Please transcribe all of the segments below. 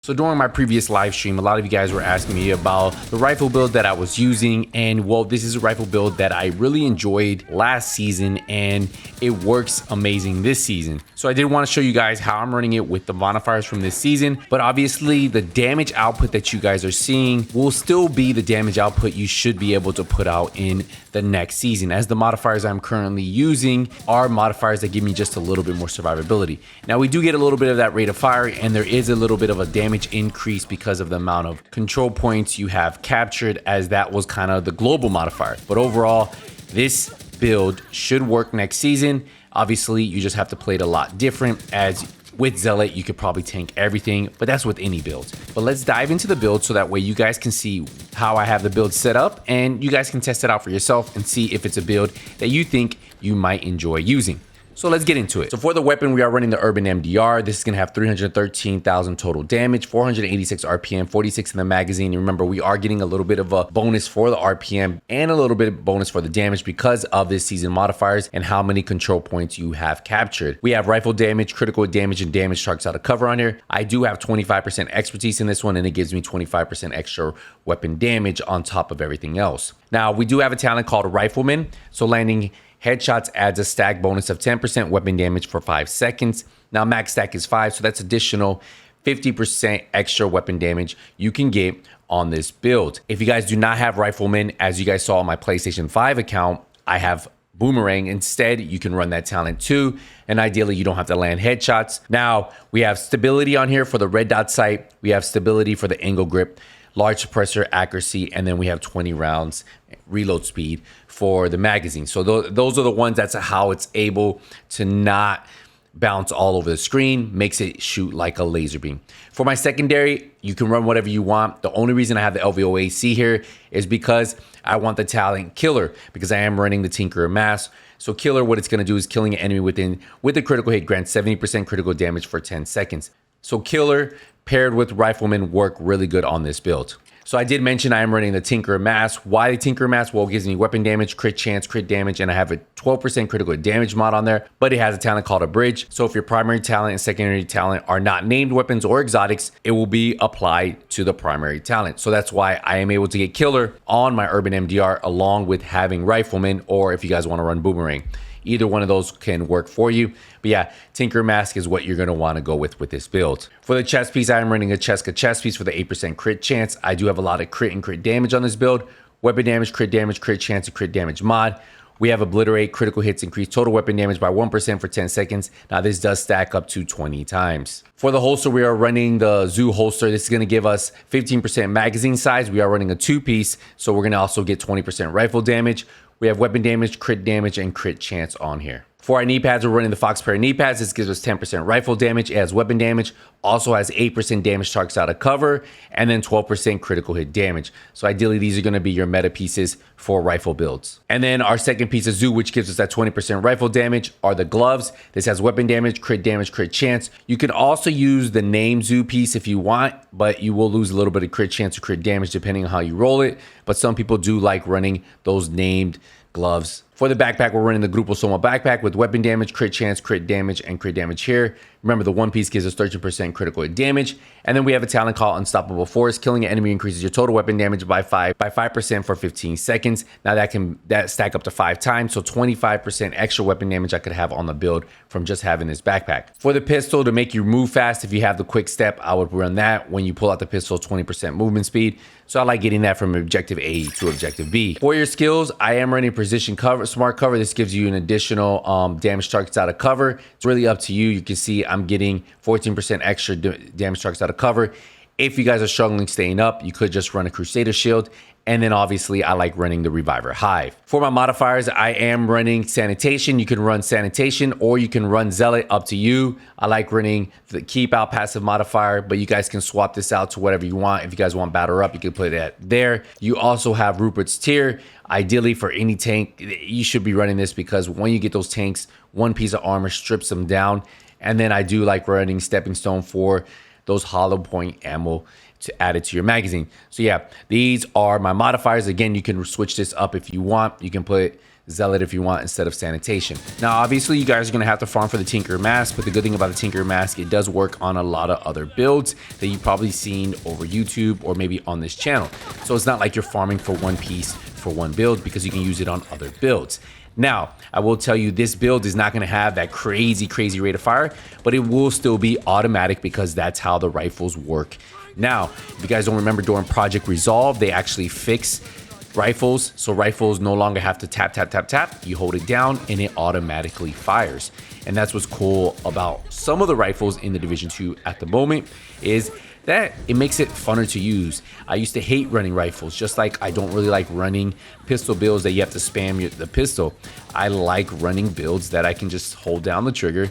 So during my previous live stream, a lot of you guys were asking me about the rifle build that I was using, and well, this is a rifle build that I really enjoyed last season and it works amazing this season. So I did want to show you guys how I'm running it with the modifiers from this season, but obviously the damage output that you guys are seeing will still be the damage output you should be able to put out in the next season, as the modifiers I'm currently using are modifiers that give me just a little bit more survivability. Now we do get a little bit of that rate of fire, and there is a little bit of a damage increase because of the amount of control points you have captured, as that was kind of the global modifier. But overall, this build should work next season. Obviously, you just have to play it a lot different, as with Zealot, you could probably tank everything, but that's with any build. But let's dive into the build so that way you guys can see how I have the build set up, and you guys can test it out for yourself and see if it's a build that you think you might enjoy using. So let's get into it. So for the weapon, we are running the Urban MDR. This is going to have 313,000 total damage, 486 RPM, 46 in the magazine. And remember, we are getting a little bit of a bonus for the RPM and a little bit of bonus for the damage because of this season modifiers and how many control points you have captured. We have rifle damage, critical damage, and damage targets out of cover on here. I do have 25% expertise in this one, and it gives me 25% extra weapon damage on top of everything else. Now, we do have a talent called Rifleman. So landing headshots adds a stack bonus of 10% weapon damage for 5 seconds. Now max stack is 5, so that's additional 50% extra weapon damage you can get on this build. If you guys do not have Rifleman, as you guys saw on my PlayStation 5 account, I have Boomerang. Instead, you can run that talent too, and ideally you don't have to land headshots. Now we have stability on here for the red dot sight. We have stability for the angle grip, large suppressor accuracy, and then we have 20 rounds reload speed for the magazine. So those are the ones that's how it's able to not bounce all over the screen, makes it shoot like a laser beam. For my secondary, you can run whatever you want. The only reason I have the LVOAC here is because I want the talent Killer, because I am running the Tinkerer Mask. So Killer, what it's going to do is killing an enemy with a critical hit grants 70% critical damage for 10 seconds. So Killer paired with Rifleman work really good on this build. So I did mention I am running the Tinkerer Mask. Why the Tinkerer Mask? Well, it gives me weapon damage, crit chance, crit damage, and I have a 12% critical damage mod on there, but it has a talent called a Bridge. So if your primary talent and secondary talent are not named weapons or exotics, it will be applied to the primary talent. So that's why I am able to get Killer on my Urban MDR along with having Rifleman, or if you guys want to run Boomerang. Either one of those can work for you. But yeah, Tinker Mask is what you're going to want to go with this build. For the chest piece, I am running a Cheska chest piece for the 8% crit chance. I do have a lot of crit and crit damage on this build. Weapon damage, crit chance, and crit damage mod. We have Obliterate, critical hits increase total weapon damage by 1% for 10 seconds. Now this does stack up to 20 times. For the holster, we are running the Zoo holster. This is going to give us 15% magazine size. We are running a 2-piece, so we're going to also get 20% rifle damage. We have weapon damage, crit damage, and crit chance on here. For our knee pads, we're running the Fox pair of knee pads. This gives us 10% rifle damage. It has weapon damage, also has 8% damage targets out of cover, and then 12% critical hit damage. So ideally, these are going to be your meta pieces for rifle builds. And then our second piece of Zoo, which gives us that 20% rifle damage, are the gloves. This has weapon damage, crit chance. You can also use the name Zoo piece if you want, but you will lose a little bit of crit chance or crit damage depending on how you roll it. But some people do like running those named gloves. For the backpack, we're running the Grupo Soma backpack with weapon damage, crit chance, crit damage, and crit damage here. Remember, the one piece gives us 13% critical damage. And then we have a talent called Unstoppable Force. Killing an enemy increases your total weapon damage by 5% for 15 seconds. Now that stack up to 5 times, so 25% extra weapon damage I could have on the build from just having this backpack. For the pistol, to make you move fast, if you have the quick step, I would run that. When you pull out the pistol, 20% movement speed. So I like getting that from objective A to objective B. For your skills, I am running precision cover, smart cover. This gives you an additional damage targets out of cover. It's really up to you. You can see I'm getting 14% extra damage targets out of cover. If you guys are struggling staying up, you could just run a Crusader Shield. And then obviously I like running the Reviver Hive. For my modifiers, I am running Sanitation. You can run Sanitation or you can run Zealot, up to you. I like running the Keep Out passive modifier, but you guys can swap this out to whatever you want. If you guys want Batter Up, you can put that there. You also have Rupert's Tier. Ideally for any tank, you should be running this because when you get those tanks, one piece of armor strips them down. And then I do like running Stepping Stone for those hollow point ammo to add it to your magazine. So yeah, these are my modifiers. Again, you can switch this up if you want. You can put Zealot if you want instead of Sanitation. Now, obviously, you guys are going to have to farm for the Tinker Mask, but the good thing about the Tinker Mask, it does work on a lot of other builds that you've probably seen over YouTube or maybe on this channel. So it's not like you're farming for one piece for one build, because you can use it on other builds. Now, I will tell you, this build is not going to have that crazy rate of fire, but it will still be automatic because that's how the rifles work. Now, if you guys don't remember, during Project Resolve, they actually fixed rifles, so rifles no longer have to tap. You hold it down and it automatically fires. And that's what's cool about some of the rifles in the Division 2 at the moment, is that it makes it funner to use. I used to hate running rifles, just like I don't really like running pistol builds that you have to spam the pistol. I like running builds that I can just hold down the trigger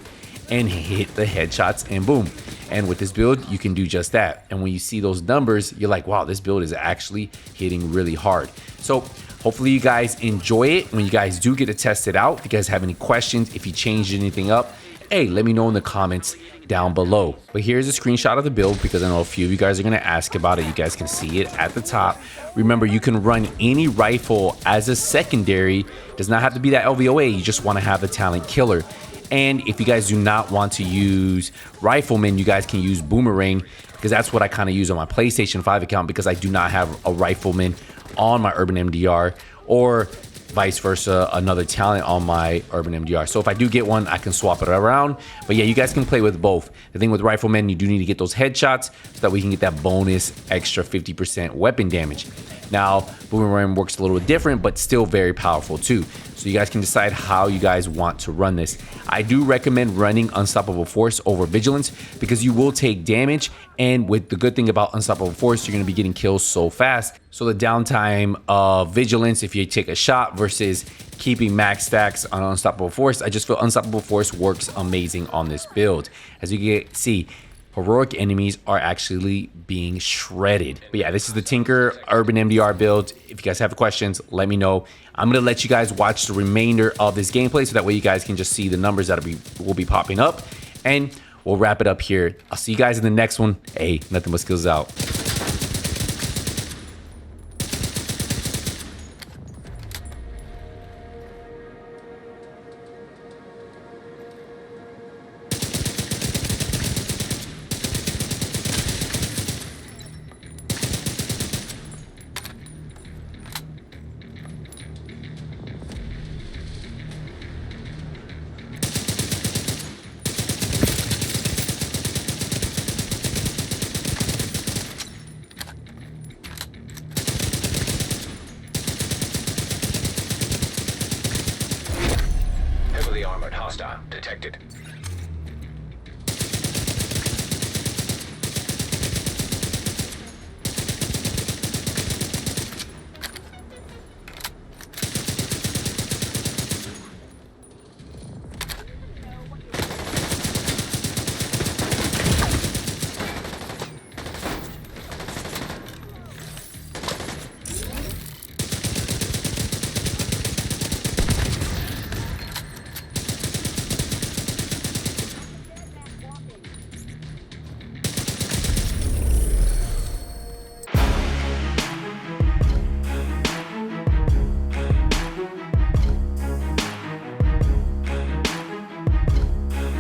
and hit the headshots and boom. And with this build, you can do just that. And when you see those numbers, you're like, wow, this build is actually hitting really hard. So hopefully you guys enjoy it when you guys do get to test it out. If you guys have any questions, if you changed anything up, hey, let me know in the comments down below. But here's a screenshot of the build, because I know a few of you guys are going to ask about it. You guys can see it at the top. Remember, you can run any rifle as a secondary. Does not have to be that LVOA. You just want to have the talent killer. And if you guys do not want to use Rifleman, you guys can use Boomerang, because that's what I kind of use on my PlayStation 5 account, because I do not have a Rifleman on my Urban MDR, or vice versa, another talent on my Urban MDR. So if I do get one, I can swap it around. But yeah, you guys can play with both. The thing with Rifleman, you do need to get those headshots so that we can get that bonus extra 50% weapon damage. Now, Boomerang works a little bit different, but still very powerful too. So you guys can decide how you guys want to run this. I do recommend running Unstoppable Force over Vigilance, because you will take damage. And with the good thing about Unstoppable Force, you're going to be getting kills so fast. So the downtime of Vigilance, if you take a shot versus keeping max stacks on Unstoppable Force, I just feel Unstoppable Force works amazing on this build. As you can see, heroic enemies are actually being shredded. But yeah, this is the Tinker Urban MDR build. If you guys have questions, let me know. I'm gonna let you guys watch the remainder of this gameplay, so that way you guys can just see the numbers that will be popping up, and we'll wrap it up here. I'll see you guys in the next one. Hey, Nothing But Skills out. Heavily armored hostile detected.